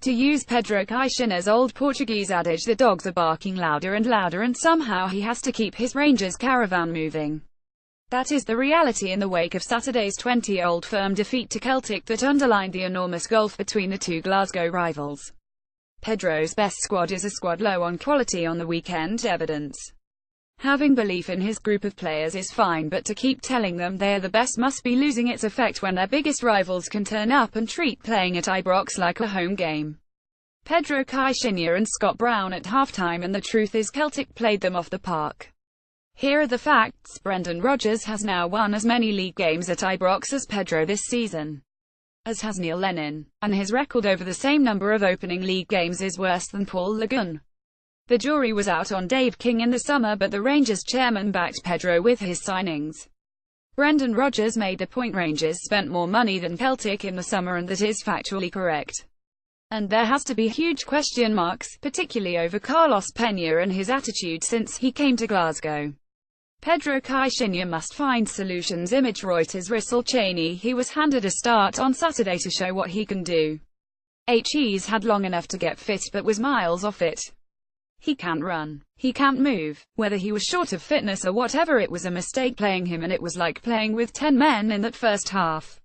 To use Pedro Caixinha's old Portuguese adage, the dogs are barking louder and louder, and somehow he has to keep his Rangers caravan moving. That is the reality in the wake of Saturday's 20-Old Firm defeat to Celtic that underlined the enormous gulf between the two Glasgow rivals. Pedro's best squad is a squad low on quality on the weekend evidence. Having belief in his group of players is fine, but to keep telling them they are the best must be losing its effect when their biggest rivals can turn up and treat playing at Ibrox like a home game. Pedro Caixinha and Scott Brown at halftime, and the truth is Celtic played them off the park. Here are the facts. Brendan Rodgers has now won as many league games at Ibrox as Pedro this season, as has Neil Lennon, and his record over the same number of opening league games is worse than Paul Le Guen. The jury was out on Dave King in the summer, but the Rangers chairman backed Pedro with his signings. Brendan Rodgers made the point Rangers spent more money than Celtic in the summer, and that is factually correct. And there has to be huge question marks, particularly over Carlos Peña and his attitude since he came to Glasgow. Pedro Caixinha must find solutions. Image Reuters. Russell Cheney. He was handed a start on Saturday to show what he can do. He's had long enough to get fit but was miles off it. He can't run. He can't move. Whether he was short of fitness or whatever, it was a mistake playing him, and it was like playing with 10 men in that first half.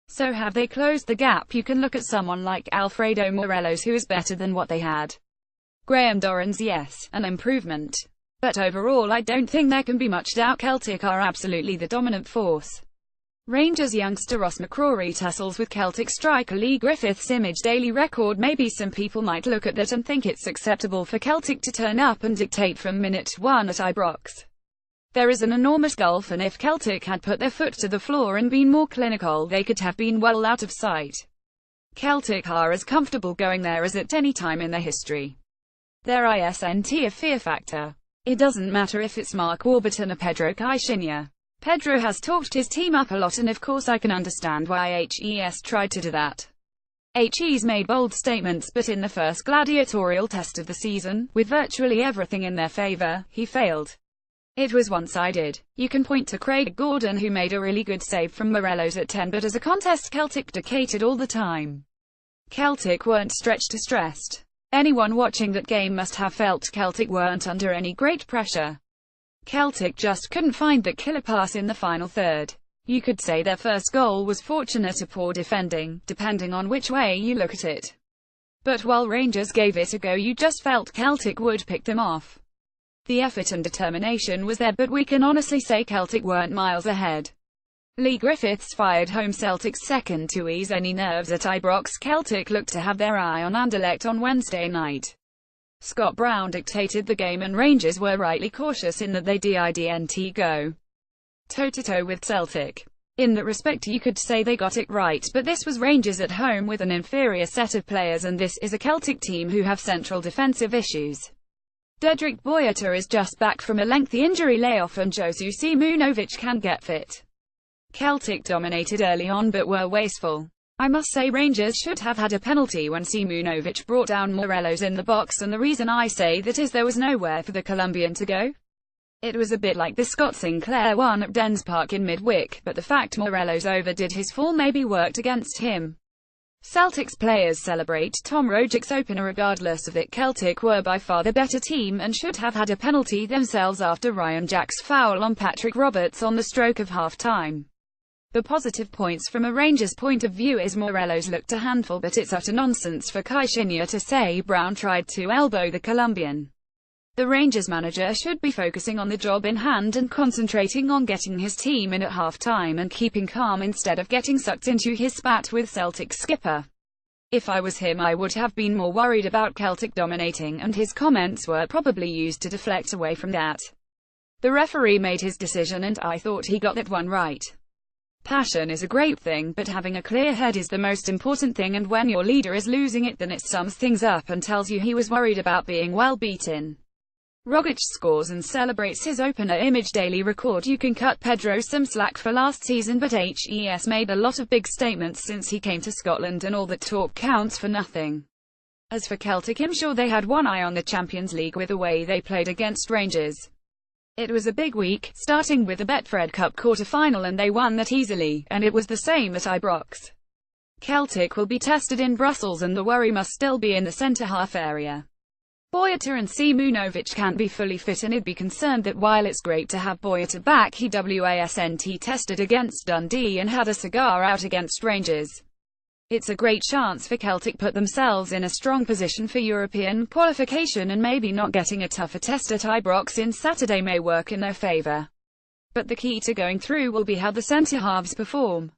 So have they closed the gap? You can look at someone like Alfredo Morelos, who is better than what they had. Graham Dorrans, yes, an improvement. But overall I don't think there can be much doubt Celtic are absolutely the dominant force. Rangers youngster Ross McCrory tussles with Celtic striker Lee Griffiths. Image daily record. Maybe some people might look at that and think it's acceptable for Celtic to turn up and dictate from minute 1 at Ibrox. There is an enormous gulf, and if Celtic had put their foot to the floor and been more clinical, they could have been well out of sight. Celtic are as comfortable going there as at any time in their history. There isn't a fear factor. It doesn't matter if it's Mark Warburton or Pedro Caixinha. Pedro has talked his team up a lot, and of course I can understand why HES tried to do that. HE's made bold statements, but in the first gladiatorial test of the season, with virtually everything in their favour, he failed. It was one-sided. You can point to Craig Gordon, who made a really good save from Morelos at 10, but as a contest Celtic dictated all the time. Celtic weren't stretched or stressed. Anyone watching that game must have felt Celtic weren't under any great pressure. Celtic just couldn't find that killer pass in the final third. You could say their first goal was fortunate or poor defending, depending on which way you look at it. But while Rangers gave it a go, you just felt Celtic would pick them off. The effort and determination was there, but we can honestly say Celtic weren't miles ahead. Lee Griffiths fired home Celtic's second to ease any nerves at Ibrox. Celtic looked to have their eye on Anderlecht on Wednesday night. Scott Brown dictated the game, and Rangers were rightly cautious in that they didn't go toe-to-toe with Celtic. In that respect you could say they got it right, but this was Rangers at home with an inferior set of players, and this is a Celtic team who have central defensive issues. Dedrick Boyata is just back from a lengthy injury layoff, and Josu Simunovic can get fit. Celtic dominated early on but were wasteful. I must say Rangers should have had a penalty when Simunovic brought down Morelos in the box, and the reason I say that is there was nowhere for the Colombian to go. It was a bit like the Scott Sinclair one at Dens Park in midweek, but the fact Morelos overdid his fall maybe worked against him. Celtic's players celebrate Tom Rogic's opener regardless of it. Celtic were by far the better team and should have had a penalty themselves after Ryan Jack's foul on Patrick Roberts on the stroke of half-time. The positive points from a Rangers point of view is Morelos looked a handful, but it's utter nonsense for Caixinha to say Brown tried to elbow the Colombian. The Rangers manager should be focusing on the job in hand and concentrating on getting his team in at half-time and keeping calm instead of getting sucked into his spat with Celtic skipper. If I was him I would have been more worried about Celtic dominating, and his comments were probably used to deflect away from that. The referee made his decision and I thought he got that one right. Passion is a great thing, but having a clear head is the most important thing, and when your leader is losing it then it sums things up and tells you he was worried about being well beaten. Rogic scores and celebrates his opener. Image daily record. You can cut Pedro some slack for last season, but HES made a lot of big statements since he came to Scotland, and all that talk counts for nothing. As for Celtic, I'm sure they had one eye on the Champions League with the way they played against Rangers. It was a big week, starting with the Betfred Cup quarter-final, and they won that easily, and it was the same at Ibrox. Celtic will be tested in Brussels and the worry must still be in the centre-half area. Boyata and Simunovic can't be fully fit, and he'd be concerned that while it's great to have Boyata back, he wasn't tested against Dundee and had a cigar out against Rangers. It's a great chance for Celtic put themselves in a strong position for European qualification, and maybe not getting a tougher test at Ibrox in Saturday may work in their favour. But the key to going through will be how the centre-halves perform.